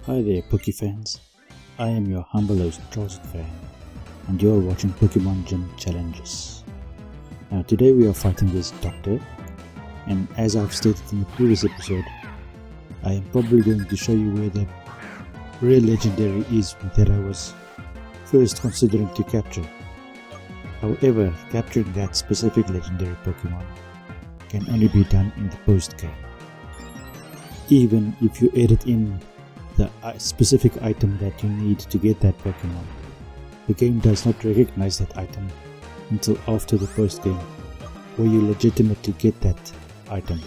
Hi there Poke fans, I am your humble host Closet Fan and you're watching Pokemon Gym Challenges. Now today we are fighting this Doctor, and as I've stated in the previous episode, I am probably going to show you where the rare legendary is that I was first considering to capture. However, capturing that specific legendary Pokemon can only be done in the post game. Even if you edit in the specific item that you need to get that Pokemon, the game does not recognize that item until after the post game, where you legitimately get that item.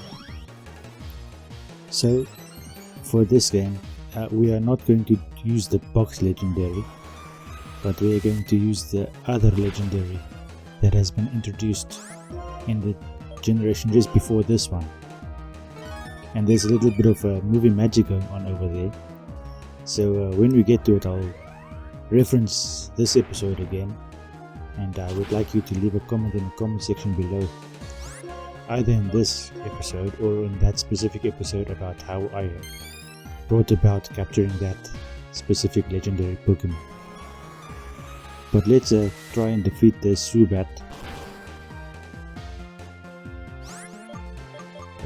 So for this game, we are not going to use the box legendary, but we are going to use the other legendary that has been introduced in the generation just before this one. And there's a little bit of movie magic going on over there. So when we get to it, I'll reference this episode again, and I would like you to leave a comment in the comment section below, either in this episode or in that specific episode, about how I brought about capturing that specific legendary Pokemon. But let's try and defeat this Zubat.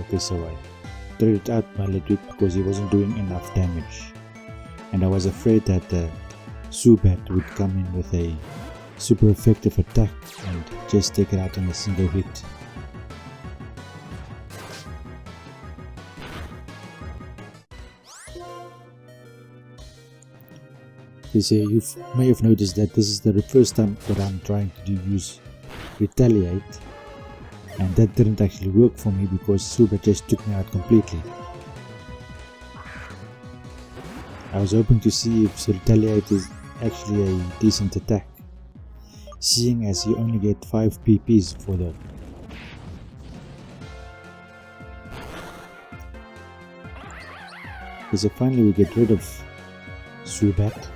Okay, so I traded out my Ludwig because he wasn't doing enough damage, and I was afraid that the Zubat would come in with a super effective attack and just take it out in a single hit. You may have noticed that this is the first time that I'm trying to use Retaliate, and that didn't actually work for me because Zubat just took me out completely. I was hoping to see if Retaliate is actually a decent attack, seeing as you only get 5 PPs for that. So finally we get rid of Zubat.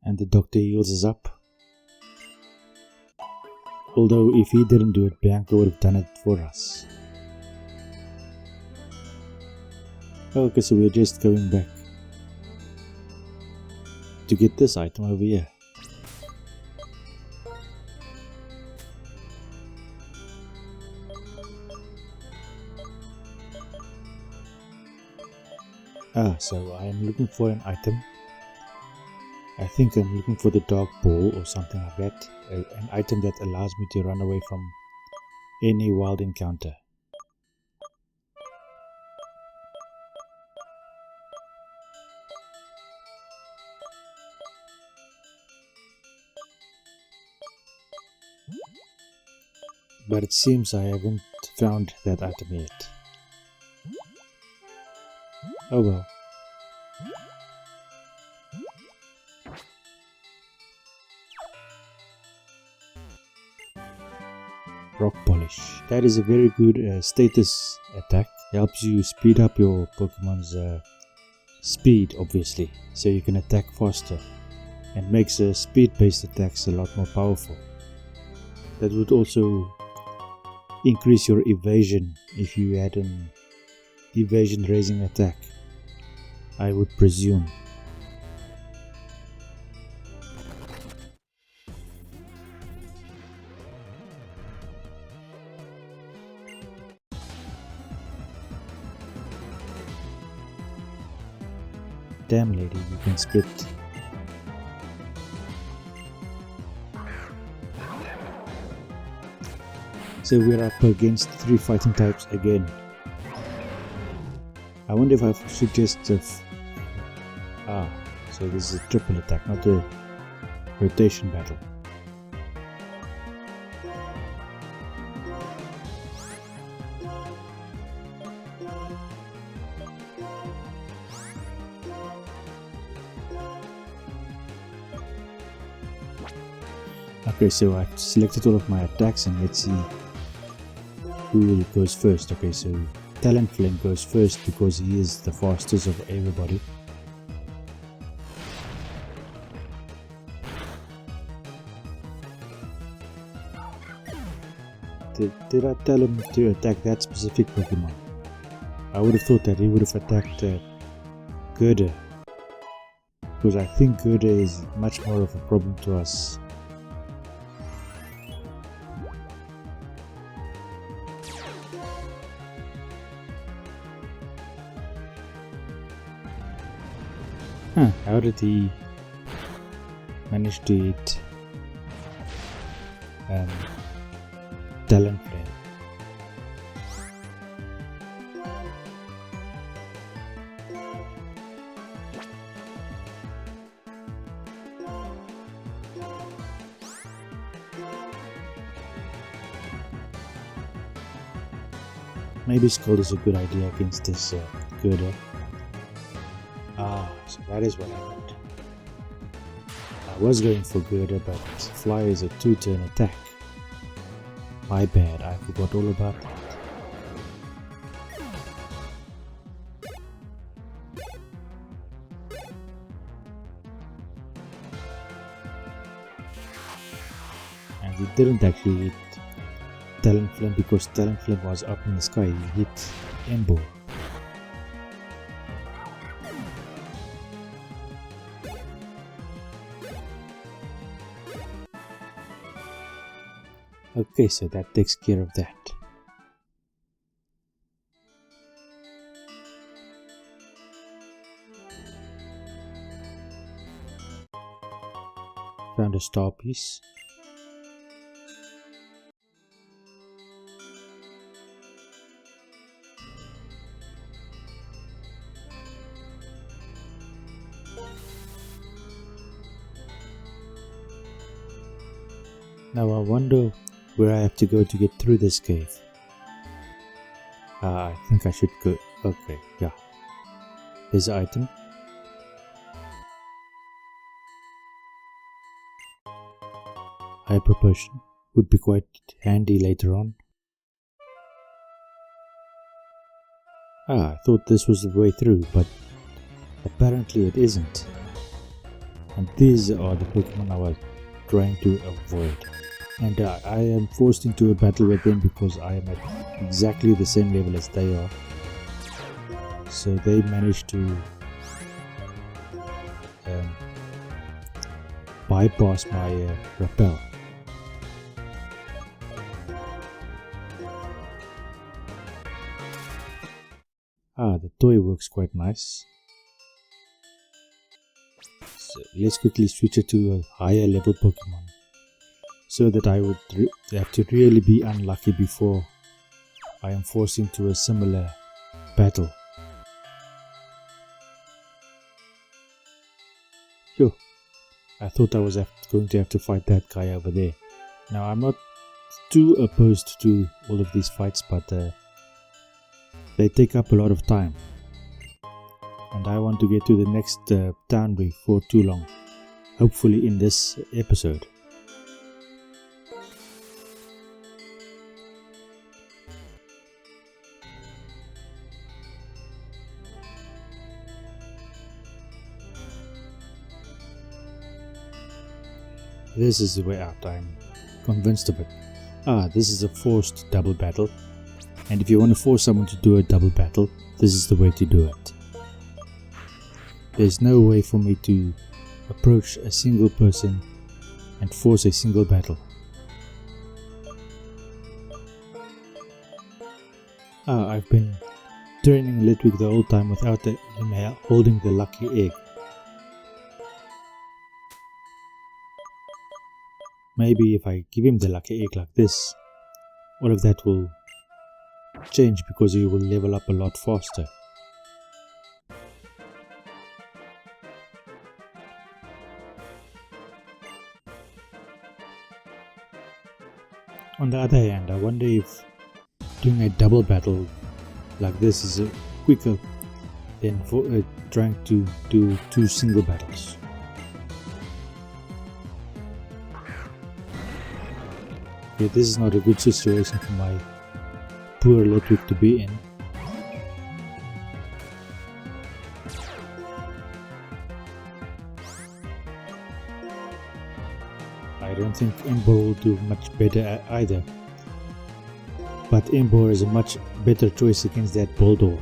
And the Doctor heals us up. Although if he didn't do it, Bianca would have done it for us. Okay, so we're just going back to get this item over here. So I am looking for an item. I think I'm looking for the Dark Ball or something like that. An item that allows me to run away from any wild encounter. But it seems I haven't found that item yet. Oh well. Rock Polish. That is a very good status attack. Helps you speed up your Pokemon's speed, obviously, so you can attack faster, and makes speed-based attacks a lot more powerful. That would also increase your evasion if you had an evasion raising attack, I would presume. Damn lady, you can spit. So we're up against 3 fighting types again. I wonder if I should just so this is a triple attack, not a rotation battle. Okay, so I've selected all of my attacks, and let's see who goes first. Okay, so Talonflame goes first because he is the fastest of everybody. did I tell him to attack that specific Pokemon? I would have thought that he would have attacked Gerda, because I think Gerda is much more of a problem to us. Huh, how did he manage to hit Talonflame? Maybe Scald is a good idea against this Gerda. So that is what happened. I was going for Gerda, but Fly is a 2-turn attack. My bad, I forgot all about that. And he didn't actually hit Talonflame because Talonflame was up in the sky. He hit Ember. Okay, so that takes care of that. Found a star piece. Now I wonder where I have to go to get through this cave. I think I should go. Okay, yeah. There's an item. Hyper Potion would be quite handy later on. I thought this was the way through, but apparently it isn't. And these are the Pokemon I was trying to avoid. And I am forced into a battle with them because I am at exactly the same level as they are. So they managed to bypass my rappel. The toy works quite nice. So let's quickly switch it to a higher level Pokemon, so that I would have to really be unlucky before I am forced into a similar battle. Phew, I thought I was going to have to fight that guy over there. Now I'm not too opposed to all of these fights, but they take up a lot of time. And I want to get to the next town before too long. Hopefully in this episode. This is the way out, I'm convinced of it. This is a forced double battle. And if you want to force someone to do a double battle, this is the way to do it. There's no way for me to approach a single person and force a single battle. I've been training Litwick the whole time without him holding the lucky egg. Maybe if I give him the lucky egg like this, all of that will change because he will level up a lot faster. On the other hand, I wonder if doing a double battle like this is quicker than trying to do 2 single battles. Okay, this is not a good situation for my poor Litwick to be in. I don't think Ember will do much better either. but Embor is a much better choice against that Boldor.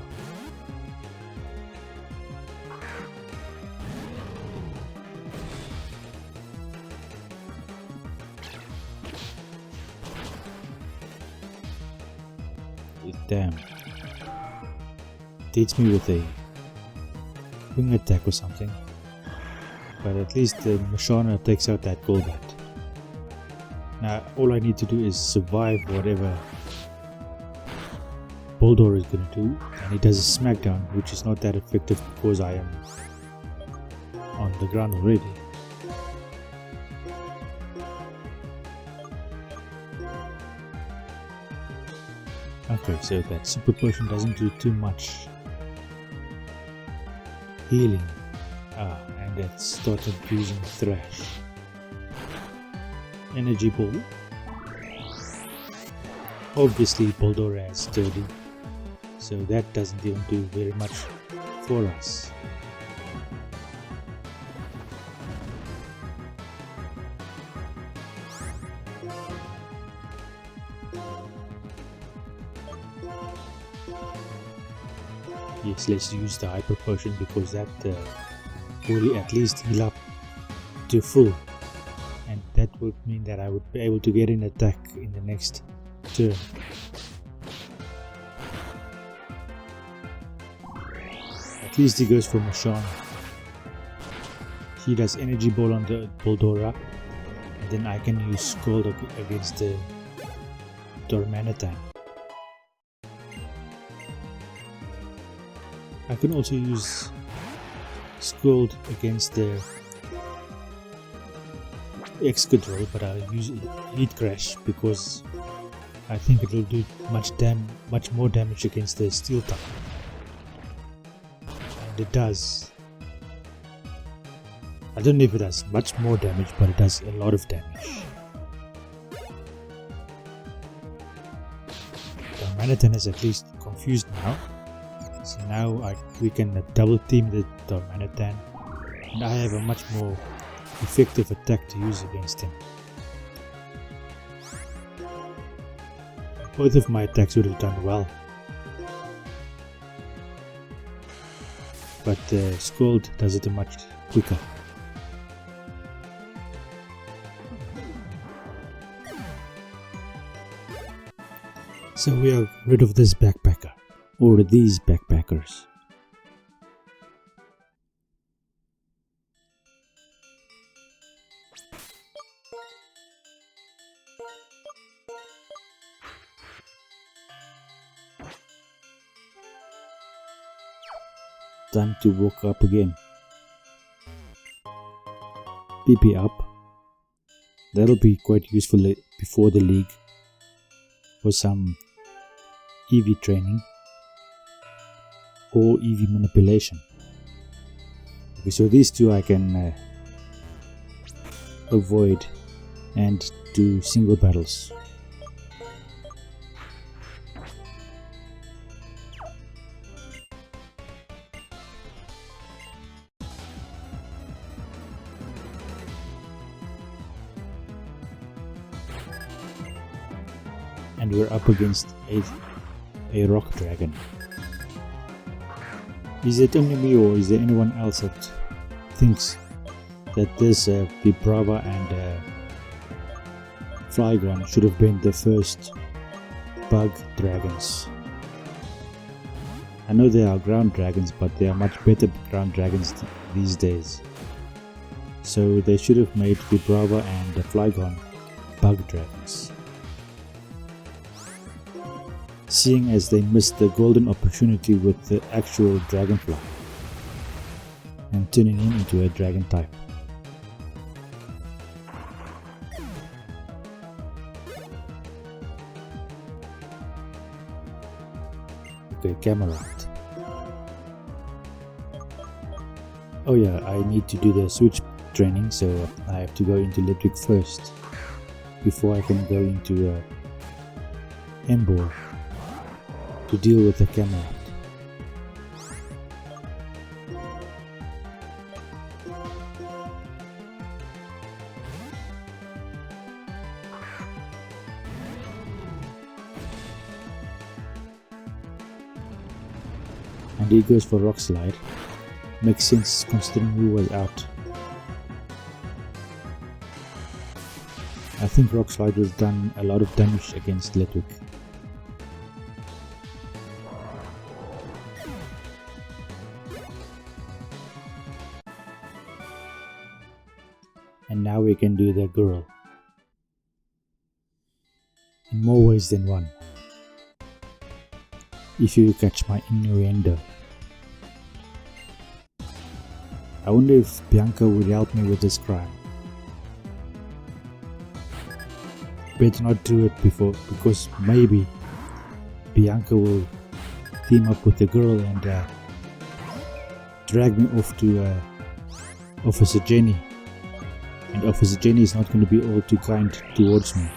Damn. Teach me with a wing attack or something. But at least the Mashana takes out that Golbat. Now all I need to do is survive whatever Boldor is going to do, and he does a smackdown, which is not that effective because I am on the ground already. Okay, so that super potion doesn't do too much healing. And it started using Thrash. Energy Ball. Obviously Boldor has Sturdy, so that doesn't even do very much for us. Yes, let's use the Hyper Potion because that will at least heal up to full, and that would mean that I would be able to get an attack in the next turn. At least he goes for Mashana. He does Energy Ball on the Boldora, and then I can use Scald against the Tormanitan. I can also use Scald against the Excadrill, but I'll use Heat Crash because I think it will do much more damage against the Steel type. And it does. I don't know if it does much more damage, but it does a lot of damage. The Tormanitan is at least confused now. So now we can double team the Tormanitan, and I have a much more effective attack to use against him. Both of my attacks would have done well, but Scald does it much quicker. So we are rid of this backpacker, or these backpackers. Time to walk up again. PP up. That'll be quite useful before the league for some EV training or EV manipulation. Okay, so these two I can avoid and do single battles. And we're up against a rock dragon. Is it only me, or is there anyone else that thinks that this Vibrava and Flygon should have been the first bug dragons? I know they are ground dragons, but they are much better ground dragons these days. So they should have made Vibrava and Flygon bug dragons, seeing as they missed the golden opportunity with the actual dragonfly and turning him into a dragon type. Okay, Cameron. Oh yeah, I need to do the switch training, so I have to go into electric first before I can go into Embor to deal with the camera. and he goes for Rock Slide. Makes sense considering who was out. I think Rock Slide was done a lot of damage against Litwick. And now we can do the girl. In more ways than one. If you catch my innuendo. I wonder if Bianca would help me with this crime. Better not do it because maybe Bianca will team up with the girl and drag me off to Officer Jenny. And Officer Jenny is not going to be all too kind towards me.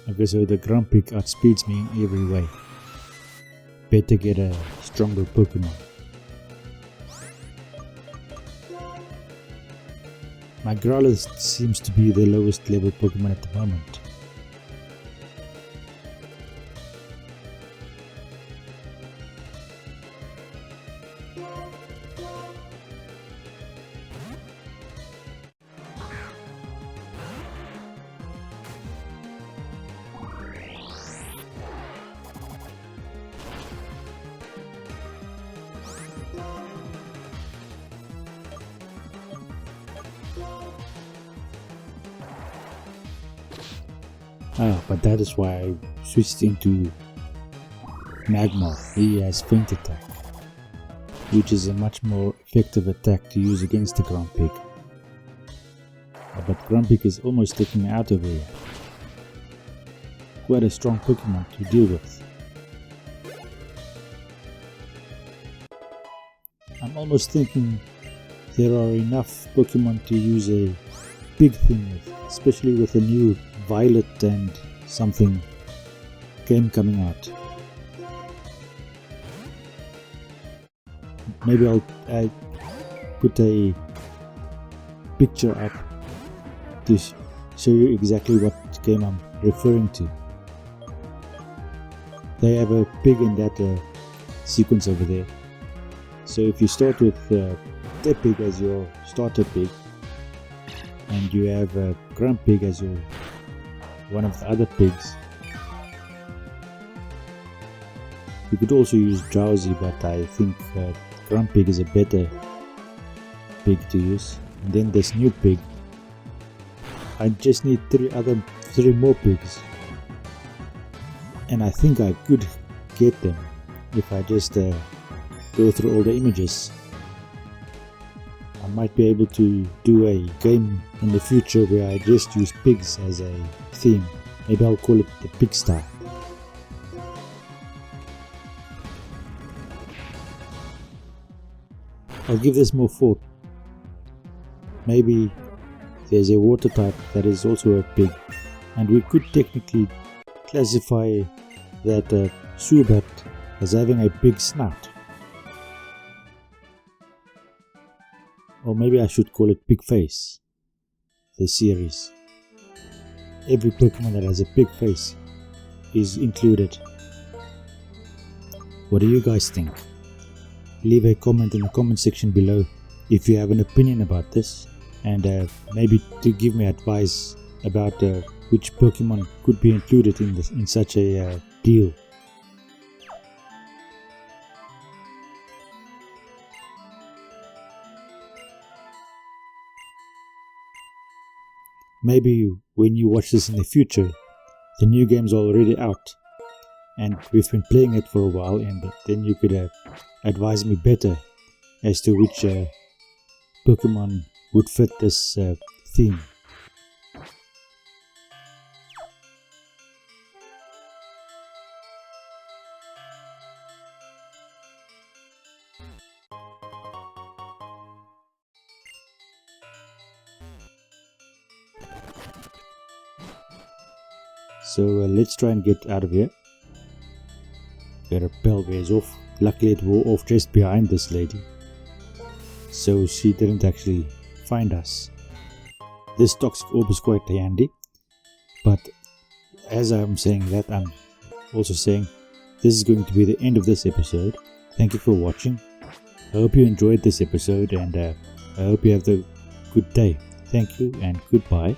Okay, so the Grumpig outspeeds me in every way. Better get a stronger Pokemon. My Growler seems to be the lowest level Pokemon at the moment. But that is why I switched into Magmar. He has Feint Attack, which is a much more effective attack to use against the Grumpig. But Grumpig is almost taking me out of here. Quite a strong Pokemon to deal with. I'm almost thinking there are enough Pokemon to use a big thing with, especially with the new Violet and something game coming out. Maybe I'll put a picture up to show you exactly what game I'm referring to. They have a pig in that sequence over there. So if you start with that pig as your starter pig, and you have a Grumpig as your one of the other pigs. You could also use Drowsy, but I think Grumpig is a better pig to use. And then this new pig, I just need three more pigs, and I think I could get them if I just go through all the images. I might be able to do a game in the future where I just use pigs as a theme. Maybe I'll call it the Pigsty. I'll give this more thought. Maybe there's a water type that is also a pig, and we could technically classify that Zubat as having a big snout. Or maybe I should call it Big Face, the series. Every Pokemon that has a big face is included. What do you guys think? Leave a comment in the comment section below if you have an opinion about this, and maybe to give me advice about which Pokemon could be included in such a deal. Maybe when you watch this in the future, the new game's already out and we've been playing it for a while, and then you could advise me better as to which Pokemon would fit this theme. So let's try and get out of here. The repel wears off. Luckily it wore off just behind this lady, so she didn't actually find us. This toxic orb is quite handy, but as I'm saying that, I'm also saying this is going to be the end of this episode. Thank you for watching. I hope you enjoyed this episode, and I hope you have a good day. Thank you and goodbye.